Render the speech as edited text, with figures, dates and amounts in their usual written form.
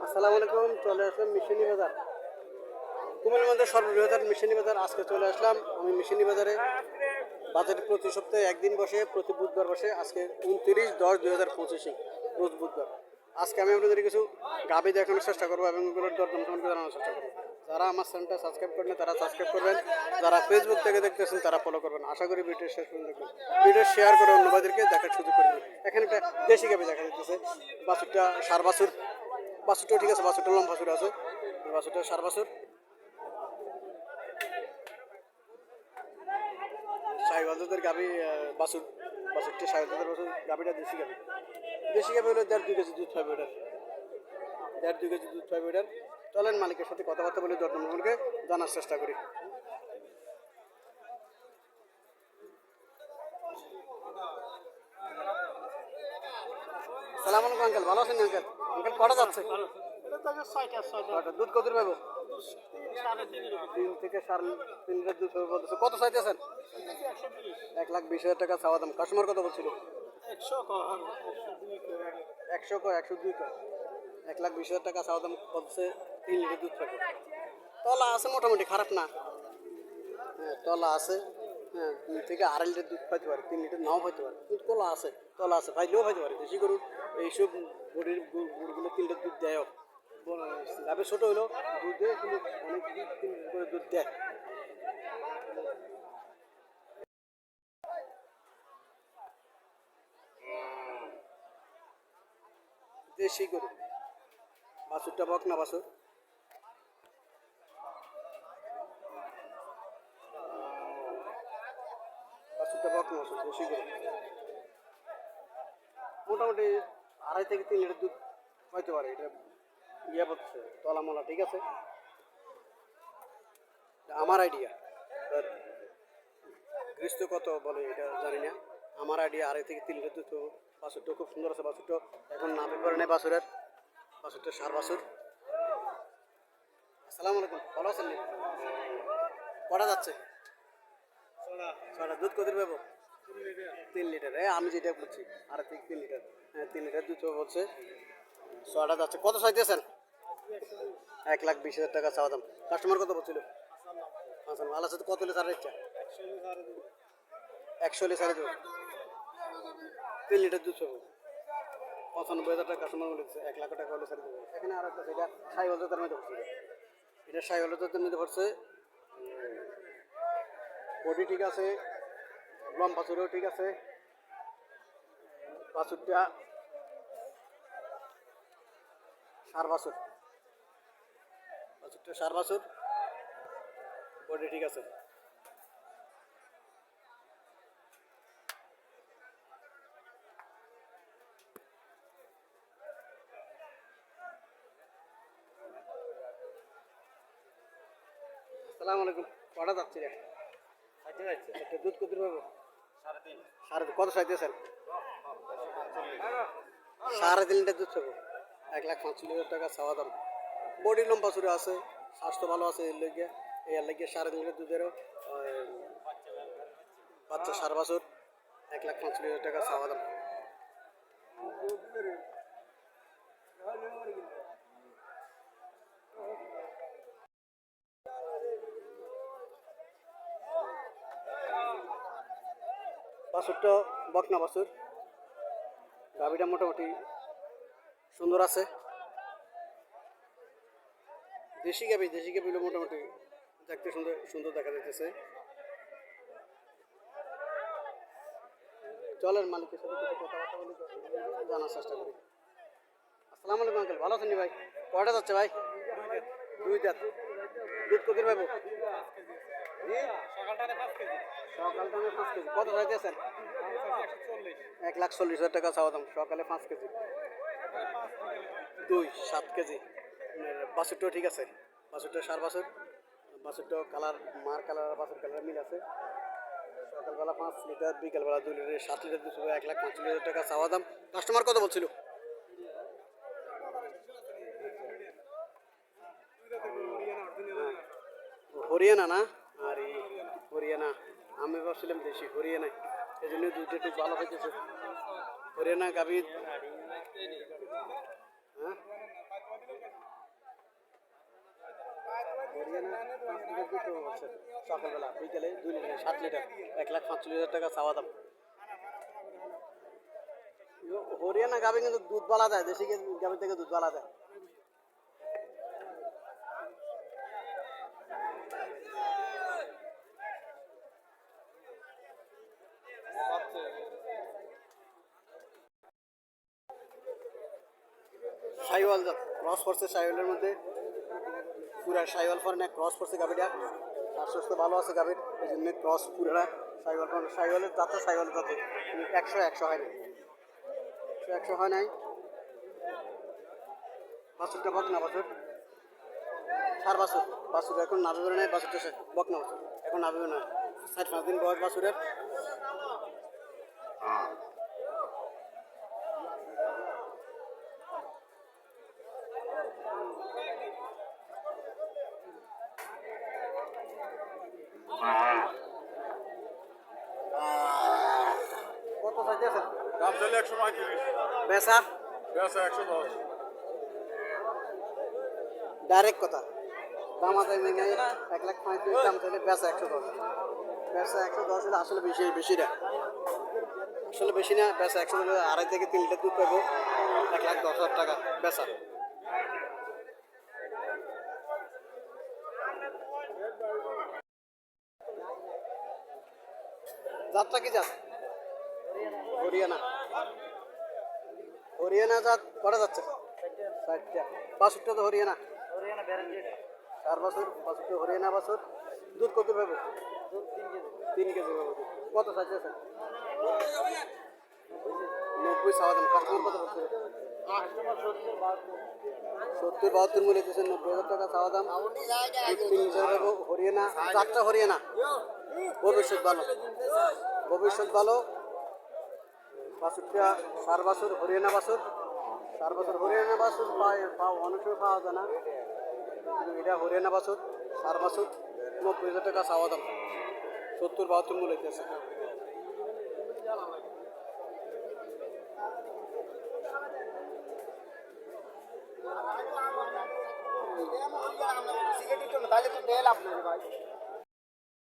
আসসালামু আলাইকুম। চলে আসলাম মিশনি বাজার, কুমিল্লার মধ্যে সর্ববৃহৎ মিশনি বাজার। আজকে চলে আসলাম আমি মিশনি বাজারে। বাজারে প্রতি সপ্তাহে একদিন বসে, প্রতি বুধবার বসে। আজকে 29/10/2025 রোজ বুধবার। আজকে আমি আপনাদের কিছু গাভী দেখানোর চেষ্টা করবো এবং এগুলোর দরদাম সম্পর্কে জানানোর চেষ্টা করবো। যারা আমার চ্যানেলটা সাবস্ক্রাইব করেন তারা সাবস্ক্রাইব করবেন, যারা ফেসবুক থেকে দেখতেছেন তারা ফলো করবেন। আশা করি ভিডিও শেষ পর্যন্ত দেখবেন। ভিডিও শেয়ার করে অন্যবাদেরকে দেখার সুযোগ করে দেবেন। এখানে একটা দেশি গাভী দেখা যাচ্ছে, বাছুরটা সার বাছুর। বাছুরটাও ঠিক আছে, বাছুরটা লম্বা বাছুর আছে, বাছুরটা সার বাছুর। সাহেবাজাদের গাভী বাছুর, বাছুরটা সাহেবাজাদের বাছুর। গাভীটা দেশি গাভী, দেশি গাভী হলে 1.5-2 কেজি দুধ পাবে ওটার, 1.5-2 কেজি দুধ পাবে ওটার। চলেন মালিকের সাথে কথাবার্তা বলে দরদাম সম্পর্কে জানার চেষ্টা করি। সালাম আলাইকুম আঙ্কেল, ভালো আছেন আঙ্কেল? আঙ্কেল কটা যাচ্ছে? ছয়টা। দুধ কত পাবো? 3 থেকে 3.5 লিটার দুধ পাবে বলতেছে। কত চাইতেছেন? 1,20,000 টাকা চাওয়া দাম। কাস্টমার কত বলছিল? 100 কয়, 102 কয়। 1,20,000 টাকা চাওয়া দাম বলছে। 3 লিটার দুধ পাবে। তলা আছে মোটামুটি, খারাপ না। হ্যাঁ তলা আছে। হ্যাঁ 2 থেকে 2.5 লিটার দুধ পাইতে পারে, 3 লিটার নাও পাইতে পারে, কিন্তু তলা আছে, তলা আছে, পাইলেও পাইতে পারে। দেশি গরুর এইসব গরুর গরুগুলো 3 লিটার দুধ দেয়। গাভী ছোটো হইলেও দুধ দেয়, কিন্তু অনেক 3 লিটার করে দুধ দেয়। দেশি গরু, বাছুরটা বকনা বাছুর। বাছুরটা বকনা বাছুর, দেশি গরু। মোটামুটি 2.5 থেকে 3 লিটার দুধ পাইতে পারে। এটা ইয়ে বলছে তলা মলা ঠিক আছে, আমার আইডিয়া। গ্রীষ্ম কত বলে এটা জানি না। আমার আইডিয়া 2.5 থেকে 3 লিটার দুধ পাবো। বাছুরটা খুব সুন্দর আছে, বাছুরটা এখন নামে পড়ে নেই বাছুরের। বাছুরটা সার বাছুর। আসসালামু আলাইকুম, ভালো আছেন? কটা যাচ্ছে? ছয়টা। দুধ কত পাবো? 3 লিটার। আমি যেটা বলছি 2.5 থেকে 3 লিটার। হ্যাঁ 3 লিটার দুধ বলছে। ছয়টা যাচ্ছে। কত চাইতেছেন? 1,20,000 টাকা চাওয়া দাম। কাস্টমার কত বলছিল? আচ্ছা ভালো আছে। কত হলে ছাড়ার ইচ্ছা? 100 হলে ছাড়ে দেবো। 3 লিটার দুধ পাবো। 95,000 টাকা কাস্টমার বলেছে। 1,00,000 টাকা হলে ছাড়ে দেবো। এখানে আর একটা এটা সাইওয়ালদার মধ্যে পড়ছে, এটা সাইওয়ালদার মধ্যে পড়ছে। বডি ঠিক আছে, লম্বা চুরেও ঠিক আছে। বাছুরটা সার বাছুর, বাছুরটা সার বাছুর, বডি ঠিক আছে। আসসালামু আলাইকুম, কটা যাচ্ছি রে? একটা দুধ কত পাবো? 3.5। কত চাইতেছেন? 3.5 লিটার দুধ পাবো। 1,45,000 টাকা চাওয়া দাম। বডি লম্বা চুরে আছে, স্বাস্থ্য ভালো আছে। এর লেগে 3.5 লিটার দুধেরও বাচ্চা সার বাছুর। 1,45,000 টাকা চাওয়া দাম। বাছুরটা বকনা বাছুর। গাভীটা মোটামুটি সুন্দর আছে। দেশি গাভী, দেশি গাভীগুলো মোটামুটি দেখতে সুন্দর সুন্দর দেখা যাইতেছে। চলেন মালিকের সাথে কিছু কথাবার্তা বলে জানার চেষ্টা করি। আসসালামু আলাইকুম আঙ্কেল, ভালো আছেন ভাই? কয়টা যাচ্ছে ভাই? 2 দাঁত। দুধ কত পাবো? সকাল টাইমে 5 কেজি। কত চাইতেছেন? 1,40,000 টাকা চাওয়া দাম। সকালে 5 কেজি, 7 কেজি। বাছুরটাও ঠিক আছে, বাছুরটা সার বাছুর। বাছুরটা কালার, মার কালার বাছুর কালার মিল আছে। সকালবেলা 5 লিটার, বিকালবেলা 2 লিটার, 7 লিটার দুধ। 1,45,000 টাকা চাওয়া দাম। কাস্টমার কত বলছিল? হরিয়ানা না? আর এই হরিয়ানা, আমি ভাবছিলাম দেশি হরিয়ানায়, এই জন্য দুধটা একটু ভালো হইতেছে। হরিয়ানা গাভীর। হ্যাঁ হরিয়ানা 5 লিটার দুধ হচ্ছে সকালবেলা, বিকেলে 2 লিটার 7 লিটার, 1,45,000 টাকা চাওয়া দাম। হরিয়ানা গাভী কিন্তু দুধ বলা যায়, দেশি গাভী থেকে দুধ বলা যায়। শাহিওয়াল জাত ক্রস করছে, শাহিওয়ালের মধ্যে পুরা শাহিওয়াল ফরেন ক্রস করছে গাভীটা। স্বাস্থ্য ভালো আছে গাভীর, এই জন্য ক্রস পুরা শাহিওয়াল ফরেন। শাহিওয়ালের জাতে শাহিওয়ালের জাতে 100 হয় নাই, 100 হয় নাই। বাছুরটা বকনা বাছুর, সার বাছুর, বাছুর এখন নাভি বেরো নেই, বাছুরটা বকনা বাছুর এখন নাভি বেরো না, 4-5 দিন বয়স বাছুরের। কত চাইতেছেন? দাম চাইলে 135, বেচা বেচা 110। ডাইরেক্ট কথা, দাম আছে 1,35,000, দাম চাইলে বেচা 110। বেচা 110 হলে আসলে বেশি না, আসলে বেশি না। বেচা 110 হলে 2.5 থেকে 3 লিটার দুধ পাবো, 1,10,000 টাকা বেচা। জাতটা কি জাত? হরিয়ানা, হরিয়ানা জাত কটা যাচ্ছে? 4টা। বাছুরটা তো হরিয়ানা, 4 বছর বাছুরটা হরিয়ানা বাছুর। দুধ কত পাবো? 3 কেজি পাবো দুধ। কত চাইতেছে? 90 চাওয়া দাম। কাস্টমার কত বলছে? 70-72 মূল্য দিয়েছেন, 90,000 টাকা চাওয়া দাম। 3 কেজি পাবো। হরিয়ানা জাতটা হরিয়ানা, ভবিষ্যৎ ভালো, ভবিষ্যৎ ভালো। বাছুরটা 4 বছর হরিয়ানা বাছুর, 4 বছর হরিয়ানা বাছুর অনেক সময় পাওয়া যায় না, কিন্তু এটা হরিয়ানা বাছুর 4 বছর। 90,000 টাকা চাওয়া দাম, 70-72 মূল্য দিতেছে। তাহলে তো দেয় লাভ নেই ভাই।